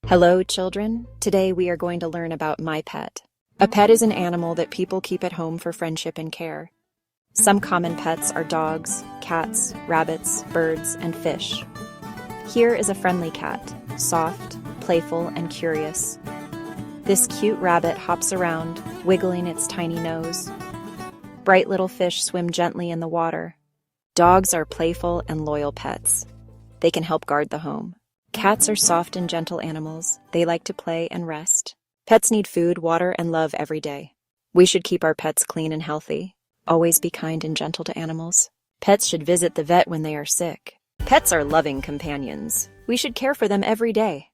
Hello, children. Today we are going to learn about my pet. A pet is an animal that people keep at home for friendship and care. Some common pets are dogs, cats, rabbits, birds, and fish. Here is a friendly cat, soft, playful, and curious. This cute rabbit hops around, wiggling its tiny nose. Bright little fish swim gently in the water. Dogs are playful and loyal pets. They can help guard the home. Cats are soft and gentle animals. They like to play and rest. Pets need food, water, and love every day. We should keep our pets clean and healthy. Always be kind and gentle to animals. Pets should visit the vet when they are sick. Pets are loving companions. We should care for them every day.